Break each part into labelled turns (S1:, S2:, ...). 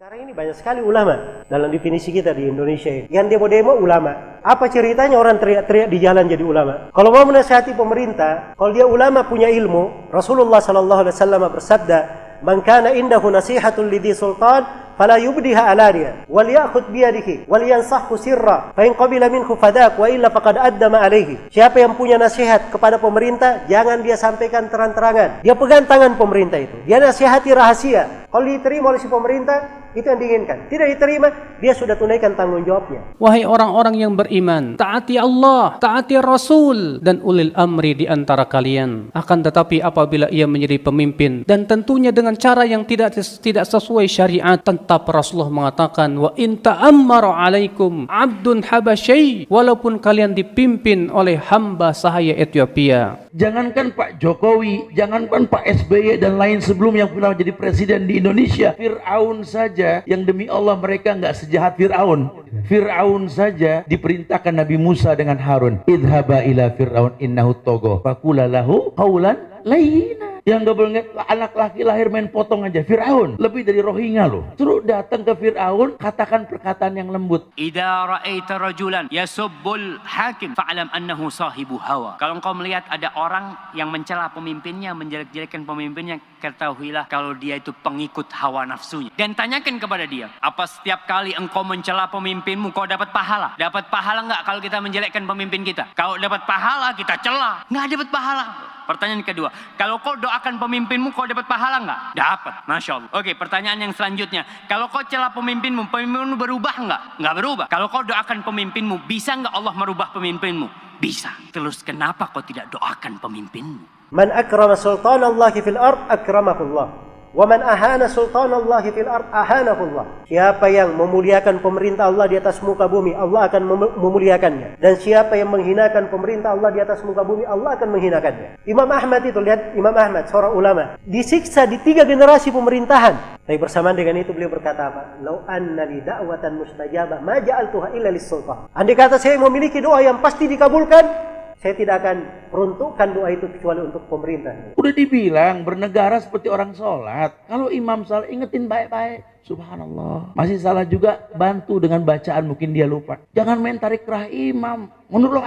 S1: Sekarang ini banyak sekali ulama dalam definisi kita di Indonesia ini. Yang demo-demo ulama. Apa ceritanya orang teriak-teriak di jalan jadi ulama? Kalau mau menasihati pemerintah, kalau dia ulama punya ilmu, Rasulullah SAW bersabda, "Man kana indahu nasihatun lidhi sultan, fala yubdiha alaniya, wal ya'khudh biyadihi, wal yansahhu sirra, fa in qabila minhu fadak, wa illa faqad addama alaihi." Siapa yang punya nasihat kepada pemerintah, jangan dia sampaikan terang-terangan. Dia pegang tangan pemerintah itu. Dia nasihati rahasia. Kalau diterima oleh si pemerintah, itu yang diinginkan. Tidak diterima, dia sudah tunaikan tanggung jawabnya.
S2: Wahai orang-orang yang beriman, taati Allah, taati Rasul dan ulil amri di antara kalian. Akan tetapi apabila ia menjadi pemimpin dan tentunya dengan cara yang tidak sesuai syariat, tetap Rasulullah mengatakan, wa in ta'ammara alaikum abdun habasyai, walaupun kalian dipimpin oleh hamba sahaya Ethiopia.
S3: Jangankan Pak Jokowi, jangankan Pak SBY dan lain sebelum yang pernah jadi presiden di Indonesia, Fir'aun saja yang demi Allah mereka nggak sejahat Fir'aun. Fir'aun saja diperintahkan Nabi Musa dengan Harun, idhaba ila Fir'aun innahu togo faqula lahu qawlan layyina. Yang gak boleh anak laki lahir main potong aja. Fir'aun lebih dari Rohingya loh. Suruh datang ke Fir'aun, katakan perkataan yang lembut.
S4: Idza ra'aita rajulan yasubbul hakim fa'lam annahu sahibu hawa. Kalau engkau melihat ada orang yang mencela pemimpinnya, menjelek-jelekan pemimpinnya, ketahuilah kalau dia itu pengikut hawa nafsunya. Dan tanyakan kepada dia, apa setiap kali engkau mencela pemimpinmu kau dapat pahala? Dapat pahala enggak kalau kita menjelekkan pemimpin kita? Kalau dapat pahala kita cela, enggak dapat pahala. Pertanyaan kedua, kalau kau doakan pemimpinmu, kau dapat pahala enggak? Dapat, Masya Allah. Oke, pertanyaan yang selanjutnya, kalau kau celah pemimpinmu, pemimpinmu berubah enggak? Enggak berubah. Kalau kau doakan pemimpinmu, bisa enggak Allah merubah pemimpinmu? Bisa. Terus kenapa kau tidak doakan pemimpinmu?
S1: Man akrama sultanallahi fil ard akramahullah. Wa man ahana sultanallahi fil ard ahanahullah. Siapa yang memuliakan pemerintah Allah di atas muka bumi, Allah akan memuliakannya. Dan siapa yang menghinakan pemerintah Allah di atas muka bumi, Allah akan menghinakannya. Imam Ahmad itu, lihat Imam Ahmad, seorang ulama, disiksa di 3 generasi pemerintahan. Tapi bersamaan dengan itu beliau berkata apa? Lau anna li da'watan mustajabah ma ja'altuha illa lis-sultan. Andai kata saya memiliki doa yang pasti dikabulkan, saya tidak akan peruntukkan doa itu kecuali untuk pemerintah.
S3: Udah dibilang bernegara seperti orang sholat. Kalau imam salah, ingetin baik-baik. Subhanallah. Masih salah juga, bantu dengan bacaan, mungkin dia lupa. Jangan main tarik kerah imam. Menurut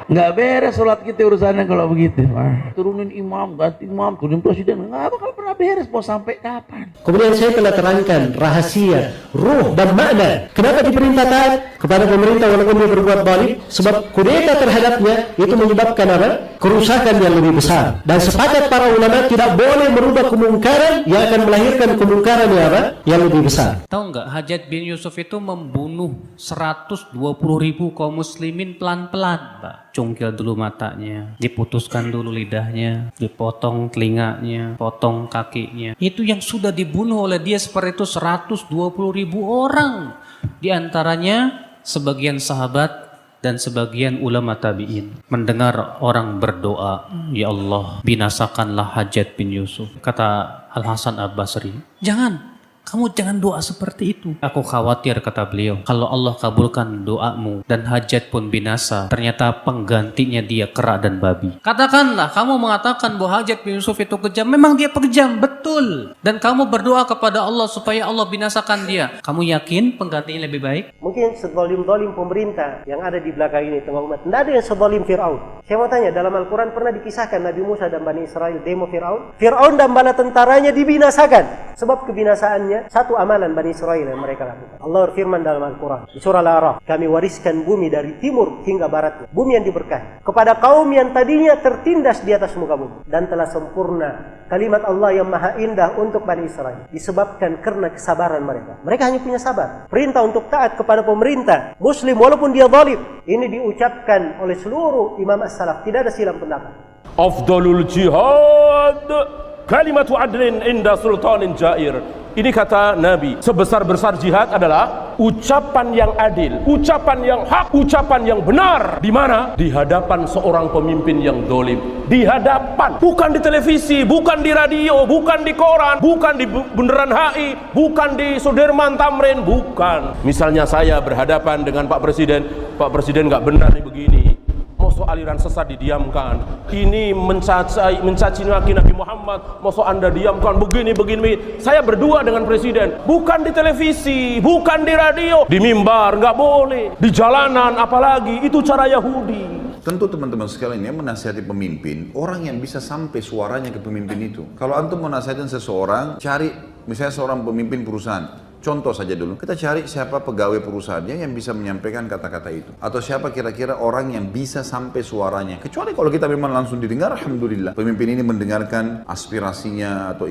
S3: nggak beres sholat kita urusannya kalau begitu. Turunin imam, ganti imam, turunin presiden, nggak bakal pernah beres. Mau sampai kapan?
S1: Kemudian saya telah terangkan rahasia, ruh dan makna kenapa diperintah taat kepada pemerintah walaupun dia berbuat zalim. Sebab kudeta terhadapnya itu menyebabkan apa? Kerusakan yang lebih besar. Dan sepakat para ulama tidak boleh merubah kemungkaran yang akan melahirkan kemungkaran yang apa? Yang lebih besar.
S2: Tahu nggak, Hajjaj bin Yusuf itu membunuh 120.000 kaum muslimin pelan-pelan, Pak. Cungkil dulu matanya, diputuskan dulu lidahnya, dipotong telinganya, potong kakinya. Itu yang sudah dibunuh oleh dia seperti itu 120.000 orang. Di antaranya sebagian sahabat dan sebagian ulama tabi'in. Mendengar orang berdoa, ya Allah, binasakanlah Hajjaj bin Yusuf. Kata Al-Hasan Al-Basri, kamu jangan doa seperti itu. Aku khawatir, kata beliau, kalau Allah kabulkan doamu dan Hajjaj pun binasa, ternyata penggantinya dia kera dan babi. Katakanlah, kamu mengatakan bahwa Hajjaj bin Yusuf itu kejam. Memang dia kejam, betul. Dan kamu berdoa kepada Allah supaya Allah binasakan dia. Kamu yakin penggantinya lebih baik?
S1: Mungkin sezalim-zalim pemerintah yang ada di belakang ini tengah umat, tidak ada yang sezalim Fir'aun. Saya mau tanya, dalam Al-Quran pernah dikisahkan Nabi Musa dan Bani Israel demo Fir'aun? Fir'aun dan bala tentaranya dibinasakan. Sebab kebinasaannya satu amalan Bani Israel yang mereka lakukan. Allah berfirman dalam Al-Quran di surah Al-A'raf, kami wariskan bumi dari timur hingga baratnya, bumi yang diberkahi, kepada kaum yang tadinya tertindas di atas muka bumi, dan telah sempurna kalimat Allah yang maha indah untuk Bani Israel disebabkan karena kesabaran mereka. Mereka hanya punya sabar. Perintah untuk taat kepada pemerintah muslim walaupun dia zalim, ini diucapkan oleh seluruh imam as-salaf, tidak ada silang pendapat.
S5: Afdalul jihad kalimatu adlin inda sultanin jair. Ini kata Nabi, sebesar-besar jihad adalah ucapan yang adil, ucapan yang hak, ucapan yang benar. Di mana? Di hadapan seorang pemimpin yang dolim. Di hadapan, bukan di televisi, bukan di radio, bukan di koran, bukan di Bundaran HI, bukan di Sudirman Tamrin, bukan. Misalnya saya berhadapan dengan Pak Presiden nggak benar nih begini. Mau Mosok aliran sesat didiamkan. Ini mencaci maki Nabi Muhammad, mosok Anda diamkan. Begini. Saya berdua dengan presiden, bukan di televisi, bukan di radio, di mimbar nggak boleh, di jalanan apalagi. Itu cara Yahudi.
S6: Tentu teman-teman sekalian yang menasihati pemimpin, orang yang bisa sampai suaranya ke pemimpin itu. Kalau antum mau nasihatin seseorang, cari misalnya seorang pemimpin perusahaan. Contoh saja dulu, kita cari siapa pegawai perusahaannya yang bisa menyampaikan kata-kata itu. Atau siapa kira-kira orang yang bisa sampai suaranya. Kecuali kalau kita memang langsung didengar, alhamdulillah. Pemimpin ini mendengarkan aspirasinya atau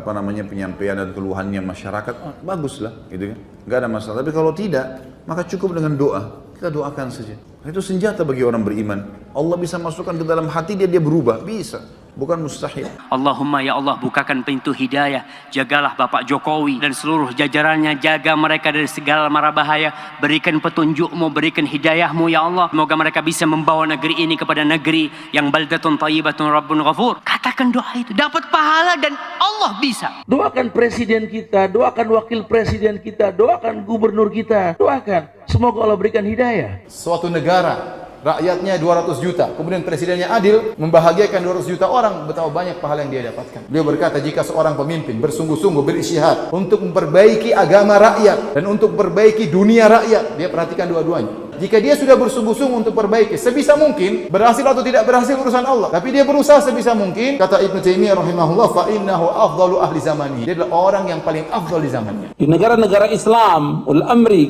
S6: penyampaian dan keluhannya masyarakat, baguslah, gitu kan. Gak ada masalah. Tapi kalau tidak, maka cukup dengan doa. Kita doakan saja. Itu senjata bagi orang beriman. Allah bisa masukkan ke dalam hati dia berubah, bisa. Bukan mustahil.
S4: Allahumma ya Allah, bukakan pintu hidayah. Jagalah Bapak Jokowi dan seluruh jajarannya. Jaga mereka dari segala mara bahaya. Berikan petunjukmu, berikan hidayahmu ya Allah. Semoga mereka bisa membawa negeri ini kepada negeri yang baldatun thayyibatun rabbun ghafur. Katakan doa itu, dapat pahala dan Allah bisa.
S3: Doakan presiden kita, doakan wakil presiden kita, doakan gubernur kita, doakan. Semoga Allah berikan hidayah.
S7: Suatu negara, rakyatnya 200 juta, kemudian presidennya adil, membahagiakan 200 juta orang, betapa banyak pahala yang dia dapatkan. Beliau berkata, jika seorang pemimpin bersungguh-sungguh berisytihad untuk memperbaiki agama rakyat dan untuk memperbaiki dunia rakyat, dia perhatikan dua-duanya. Jika dia sudah bersungguh-sungguh untuk perbaiki, sebisa mungkin, berhasil atau tidak berhasil urusan Allah, tapi dia berusaha sebisa mungkin, kata Ibnu Taimiyah rahimahullah, fa innahu afdalu ahli zamanihi. Dia adalah orang yang paling afdal di zamannya.
S8: Di negara-negara Islam,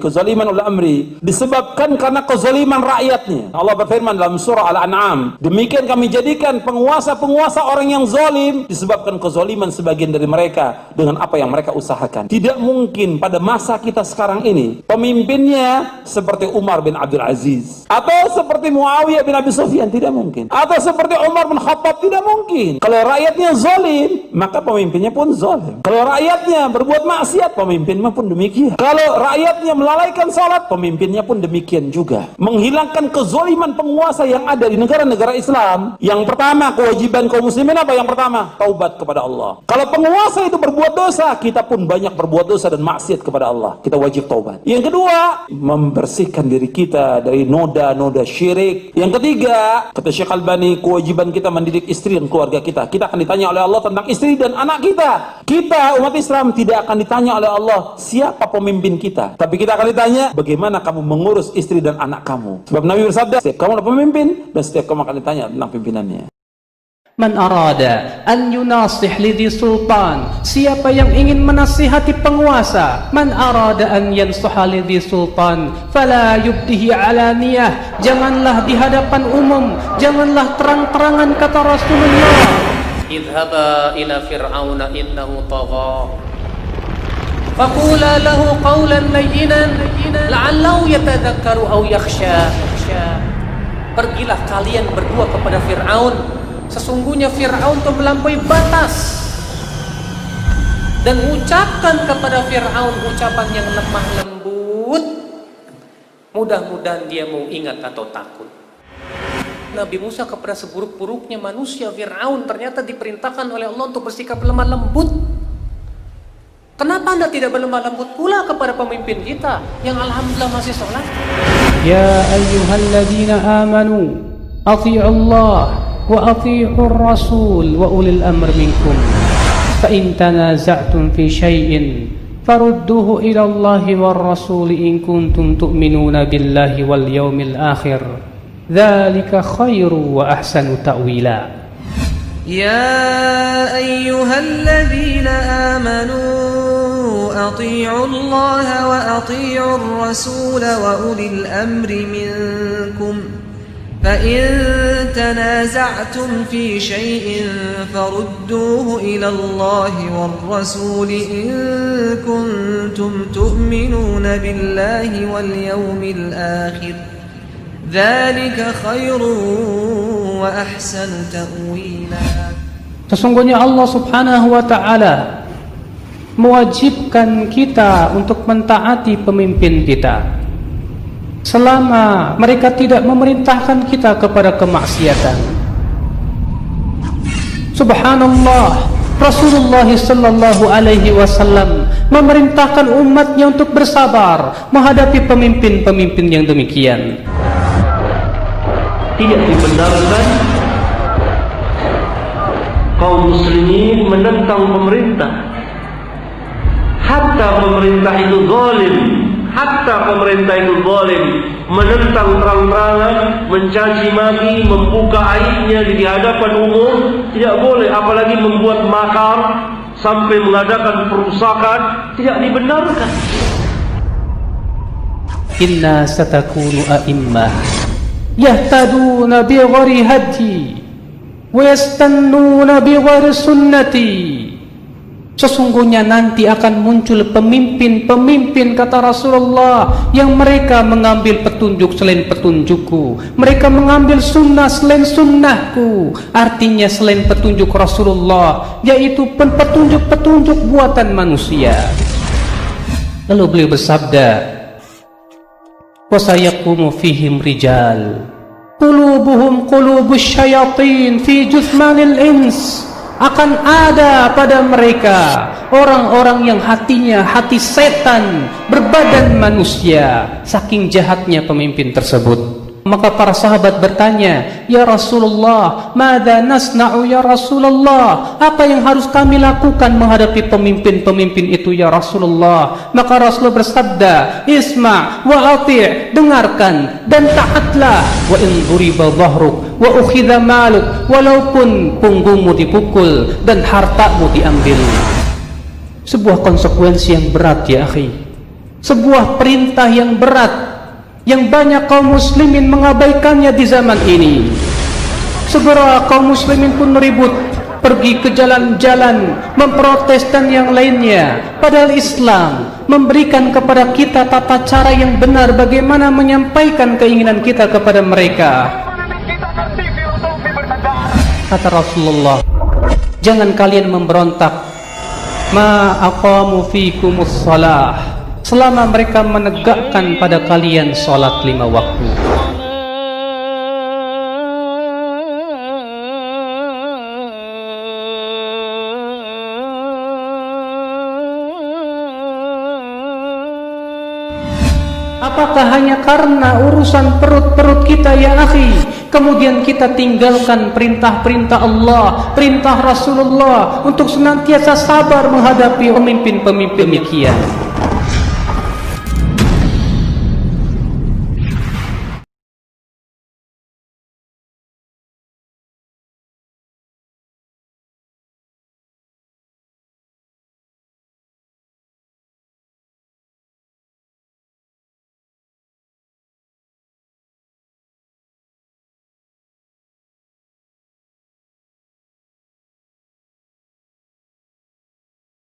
S8: kezaliman amri disebabkan karena kezaliman rakyatnya. Allah berfirman dalam surah Al-An'am, demikian kami jadikan penguasa-penguasa orang yang zalim disebabkan kezaliman sebagian dari mereka dengan apa yang mereka usahakan. Tidak mungkin pada masa kita sekarang ini pemimpinnya seperti Umar bin Abdul Aziz atau seperti Muawiyah bin Abi Sufyan, tidak mungkin, atau seperti Umar bin Khattab, tidak mungkin. Kalau rakyatnya zalim, maka pemimpinnya pun zalim. Kalau rakyatnya berbuat maksiat, pemimpinnya pun demikian. Kalau rakyatnya melalaikan salat, pemimpinnya pun demikian juga. Menghilangkan kezaliman penguasa yang ada di negara-negara Islam, yang pertama kewajiban kaum muslimin apa? Yang pertama, taubat kepada Allah. Kalau penguasa itu berbuat dosa, kita pun banyak berbuat dosa dan maksiat kepada Allah, kita wajib taubat. Yang kedua, membersihkan diri kita dari noda-noda syirik. Yang ketiga, kata Syekh Albani, kewajiban kita mendidik istri dan keluarga kita. Kita akan ditanya oleh Allah tentang istri dan anak kita. Kita umat Islam tidak akan ditanya oleh Allah siapa pemimpin kita, tapi kita akan ditanya bagaimana kamu mengurus istri dan anak kamu. Sebab Nabi bersabda, setiap kamu adalah pemimpin dan setiap kamu akan ditanya tentang pimpinannya.
S2: Man arada an yunasih lidhi sultan, siapa yang ingin menasihati penguasa. Man arada an yansuha lidhi sultan fala yubdihi alaniyah, janganlah di hadapan umum, janganlah terang-terangan, kata Rasulullah. Idhaba ila fir'auna innahu tagha faqula lahu qawlan layyinan la'allahu yatadhakkaru aw yakhsha. Pergilah kalian berdua kepada Fir'aun. Sesungguhnya Fir'aun itu melampaui batas, dan ucapkan kepada Fir'aun ucapan yang lemah lembut. Mudah-mudahan dia mau ingat atau takut. Nabi Musa kepada seburuk-buruknya manusia, Fir'aun, ternyata diperintahkan oleh Allah untuk bersikap lemah lembut. Kenapa Anda tidak berlemah lembut pula kepada pemimpin kita yang alhamdulillah masih sholat? Ya ayyuhalladzina amanu athi'u Allah wa ati'ur rasul wa ulil amr minkum fa in tanaza'tum fi syai'in farudduhu ila Allahi war rasul in kuntum tu'minuna billahi wal yawmil akhir dzalika khairu wa ahsanu ta'wila.
S9: Ya ayyuhalladzina amanu ati'u Allah wa ati'ur rasul wa ulil amri minkum فإن تنازعتم في شيء فردوه إلى الله والرسول إن كنتم تؤمنون بالله واليوم الآخر ذلك خير وأحسن تأويلا.
S2: Sesungguhnya Allah Subhanahu wa Ta'ala mewajibkan kita untuk mentaati pemimpin kita selama mereka tidak memerintahkan kita kepada kemaksiatan. Subhanallah, Rasulullah sallallahu alaihi wasallam memerintahkan umatnya untuk bersabar menghadapi pemimpin-pemimpin yang demikian.
S10: tidak dibenarkan kaum muslimin menentang pemerintah. Hatta pemerintah itu zalim, menentang terang-terangan, mencaci maki, membuka aibnya di hadapan umum, tidak boleh, apalagi membuat makar sampai mengadakan perusakan, tidak dibenarkan.
S2: Inna satakunu a'immah yahtaduna bi ghairi hadi wa yastannuna bi ghairi sunnati. Sesungguhnya nanti akan muncul pemimpin-pemimpin, kata Rasulullah, yang mereka mengambil petunjuk selain petunjukku, mereka mengambil sunnah selain sunnahku. Artinya selain petunjuk Rasulullah, yaitu petunjuk-petunjuk buatan manusia. Lalu beliau bersabda, wa sayaqumu fihim rijal qulubuhum qulubus syayatin fi juthmanil ins. Akan ada pada mereka orang-orang yang hatinya hati setan berbadan manusia, saking jahatnya pemimpin tersebut. Maka para sahabat bertanya, ya Rasulullah, madza nasna'u ya Rasulullah? Apa yang harus kami lakukan menghadapi pemimpin-pemimpin itu ya Rasulullah? Maka Rasulullah bersabda, isma' wa ati', dengarkan dan taatlah. Wa in duriba dhahruk wa ukhidha maluk, walaupun punggungmu dipukul dan hartamu diambil. Sebuah konsekuensi yang berat ya akhi, sebuah perintah yang berat yang banyak kaum muslimin mengabaikannya di zaman ini. Segera kaum muslimin pun meribut, pergi ke jalan-jalan, memprotes dan yang lainnya. Padahal Islam memberikan kepada kita tata cara yang benar bagaimana menyampaikan keinginan kita kepada mereka. Kata Rasulullah, jangan kalian memberontak ma aqamu fikumus shalah, selama mereka menegakkan pada kalian sholat 5 waktu. Apakah hanya karena urusan perut-perut kita ya akhi, kemudian kita tinggalkan perintah-perintah Allah, perintah Rasulullah untuk senantiasa sabar menghadapi pemimpin-pemimpin demikian?